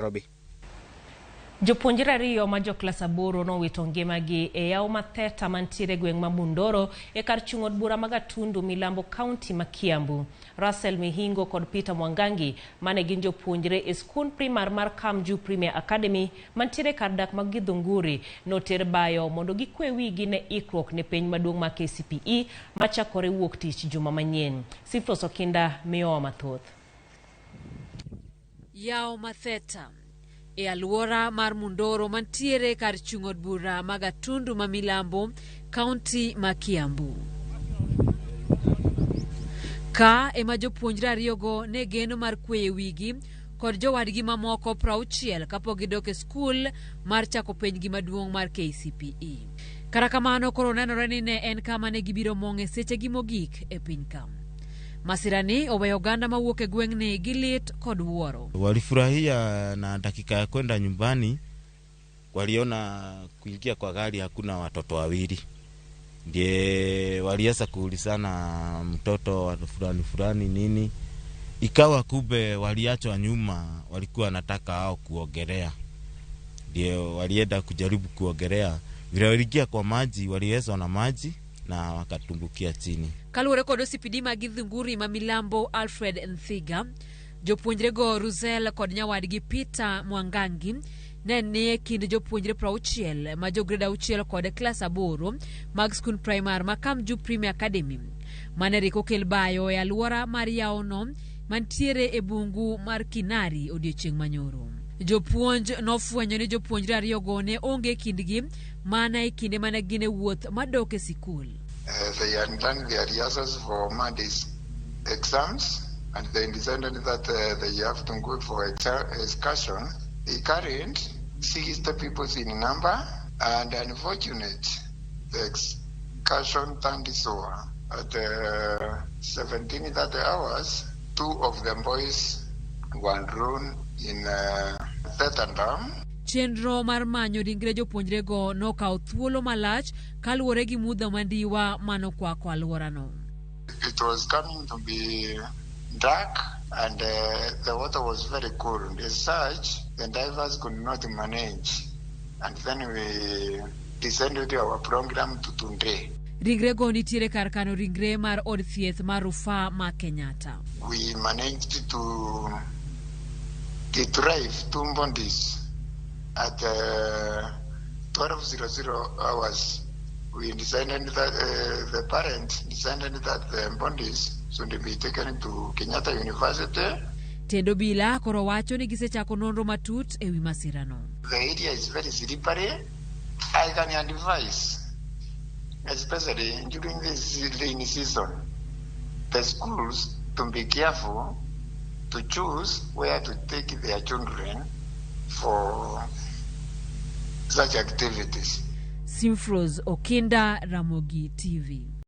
Robi. Jopuonjre ariyo ma joklas 8 nowito ngimagi e yawo matheta mantiere gweng' ma Bundoro e kar chung' od bura ma Gatundu Milambo County ma Kiambu. Russell Mihingo kod Peter Mwangangi mane gin jopuonjre e skul primar mar Kamju Premier Academy mantiere kar dak mag Githunguri noter bayo mondo gikwe wigi ne ikruok ne penj maduong' ma KCPE machakore wuok tich juma manyien. Sifros Okinda miyowa mathoth. Yawo matheta e aluora mar Bundoro mantiere kar chung' od bura ma Gatundu ma Milambo County ma Kiambu. Ka ema jopuonjre ariyogo ne geno mar kweyo wigi kod jowadgi mamoko 60 kapok gidok e skul mar chako penjgi maduong' mar KCPE. Kara kamano koro nenore ni ne en kama ne gibiro mong'e sechegi mogik e piny kam. Masirani oweyo oganda mawuok e gweng'ni gi lit kod wuoro. Walifurahia na dakika ya kwenda nyumbani waliona kuingia kwa gari hakuna watoto wawili. Ndiye walianza kuulizana mtoto wa fulani nini. Ikawa kumbe waliachwa nyuma, walikuwa wanataka hao kuogelea. Ndiye walienda kujaribu kuogelea. Vile waliingia kwa maji, waliwezwa na maji na wakatumbukia chini. Kaluwore kod OCPD ma Githunguri ma Milambo Alfred Nthiga, jopuonjrego Russell kod nyawadgi Peter Mwangangi ne nie kind jopuonjre 60 ma jo grade 6 kod klas 8 mag skul primar ma Kamju Premier Academy mane riko kel bayo e aluora mar yawono mantiere e bungu mar Kinari odiochieng' manyoro. Jopuonj nofwenyo ni jopuonjre ariyogo ne onge kindgi mana e kinde mane gine wuoth madok e sikul. They had done their rehearsals for Monday's exams, and they decided that they have to go for excursion. They carried 60 people in number, and unfortunately, the excursion turned sour. At 17:30 hours, 2 of the boys were drawn in Theta Dam. Chenro mar manyo ringre jopuonjrego nokawo thuolo malach kaluwore gi mudha mandiwa manokwako aluorano. It was coming to be dark and the water was very cold. As such, the divers could not manage, and then we descended our program to Tunde. Ringrego nitiere kar kano ringre mar od thieth mar Rufaa ma Kenyatta. We managed to retrieve 2 bodies at 12:00 hours. We decided that the parents decided that the bodies should be taken to Kenyatta University. Tendo bila koro wacho ni gisechako nonro matut e wi masirano. The area is very slippery. I can advise, especially during this rainy season, the schools to be careful to choose where to take their children for such activities. Sifros Okinda, Ramogi TV.